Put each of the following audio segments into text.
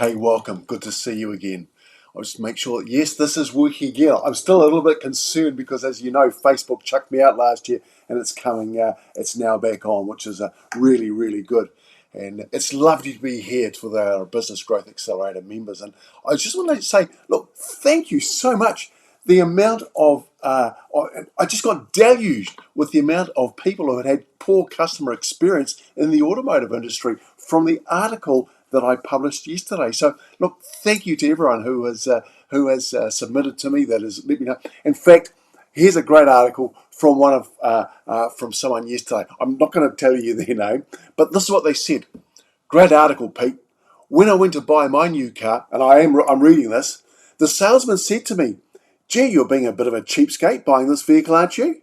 Hey, welcome. Good to see you again. I'll just make sure that, yes, this is working again. I'm still a little bit concerned because, as you know, Facebook chucked me out last year and it's now back on, which is really, really good. And it's lovely to be here for our Business Growth Accelerator members. And I just want to say, look, thank you so much. The amount of, I just got deluged with the amount of people who had poor customer experience in the automotive industry from the article that I published yesterday. So, look, thank you to everyone who has submitted to me, that has let me know. In fact, here's a great article from from someone yesterday. I'm not going to tell you their name, but this is what they said. Great article, Pete. When I went to buy my new car, and I'm reading this, the salesman said to me, "Gee, you're being a bit of a cheapskate buying this vehicle, aren't you?"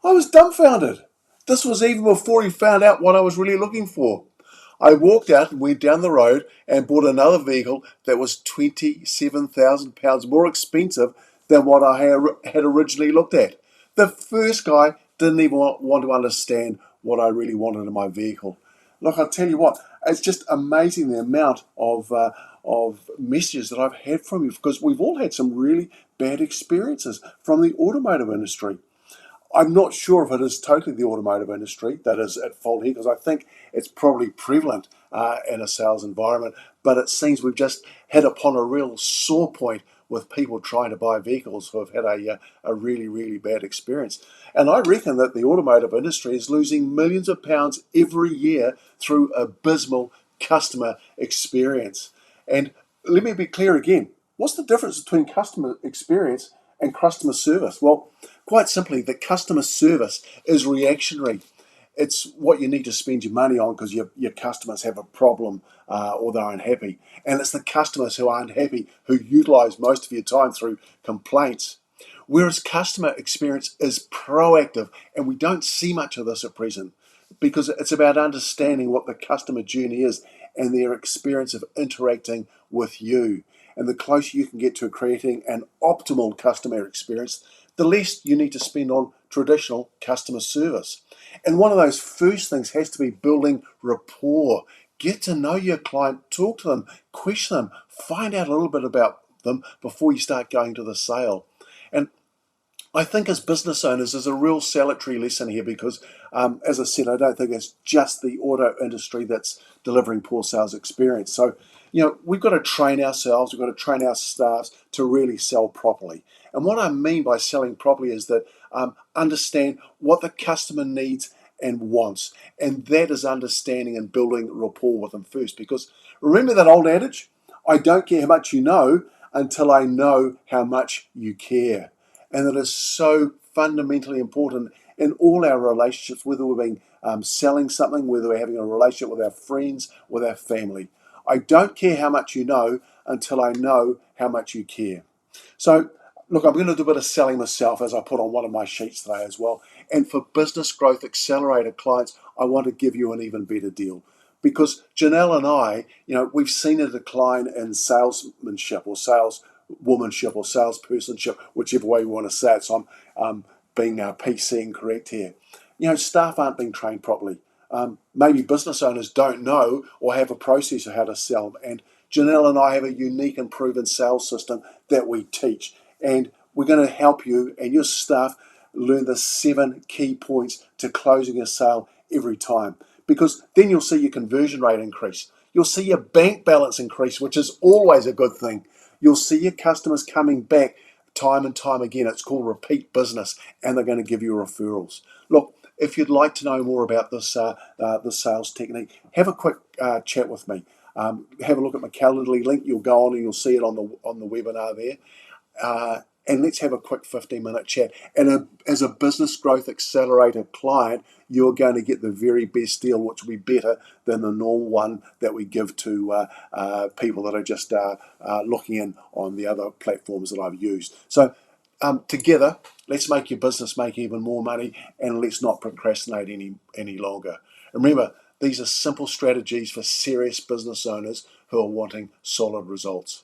I was dumbfounded. This was even before he found out what I was really looking for. I walked out and went down the road and bought another vehicle that was £27,000 more expensive than what I had originally looked at. The first guy didn't even want to understand what I really wanted in my vehicle. Look, I'll tell you what, it's just amazing the amount of messages that I've had from you, because we've all had some really bad experiences from the automotive industry. I'm not sure if it is totally the automotive industry that is at fault here, because I think it's probably prevalent in a sales environment, but it seems we've just hit upon a real sore point with people trying to buy vehicles who have had a really, really bad experience. And I reckon that the automotive industry is losing millions of pounds every year through abysmal customer experience. And let me be clear again. What's the difference between customer experience and customer service? Well, quite simply, the customer service is reactionary. It's what you need to spend your money on because your customers have a problem or they're unhappy. And it's the customers who are unhappy who utilize most of your time through complaints. Whereas customer experience is proactive, and we don't see much of this at present because it's about understanding what the customer journey is and their experience of interacting with you. And the closer you can get to creating an optimal customer experience, the less you need to spend on traditional customer service. And one of those first things has to be building rapport. Get to know your client, talk to them, question them, find out a little bit about them before you start going to the sale. And I think as business owners, there's a real salutary lesson here because, as I said, I don't think it's just the auto industry that's delivering poor sales experience. So, we've got to train ourselves, we've got to train our staffs to really sell properly. And what I mean by selling properly is that understand what the customer needs and wants. And that is understanding and building rapport with them first. Because remember that old adage, I don't care how much you know until I know how much you care. And that is so fundamentally important in all our relationships, whether we're selling something, whether we're having a relationship with our friends, with our family. I don't care how much you know until I know how much you care. So, look, I'm going to do a bit of selling myself, as I put on one of my sheets today as well. And for Business Growth Accelerator clients, I want to give you an even better deal. Because Janelle and I, we've seen a decline in salesmanship or saleswomanship or salespersonship, whichever way you want to say it. So I'm being PC and correct here. Staff aren't being trained properly. Maybe business owners don't know or have a process of how to sell. And Janelle and I have a unique and proven sales system that we teach. And we're going to help you and your staff learn the 7 key points to closing a sale every time. Because then you'll see your conversion rate increase. You'll see your bank balance increase, which is always a good thing. You'll see your customers coming back time and time again. It's called repeat business, and they're going to give you referrals. Look, if you'd like to know more about this sales technique, have a quick chat with me. Have a look at my Calendly link. You'll go on and you'll see it on the webinar there. And let's have a quick 15-minute chat. And as a Business Growth Accelerator client, you're going to get the very best deal, which will be better than the normal one that we give to people that are just looking in on the other platforms that I've used. So together, let's make your business make even more money, and let's not procrastinate any longer. Remember, these are simple strategies for serious business owners who are wanting solid results.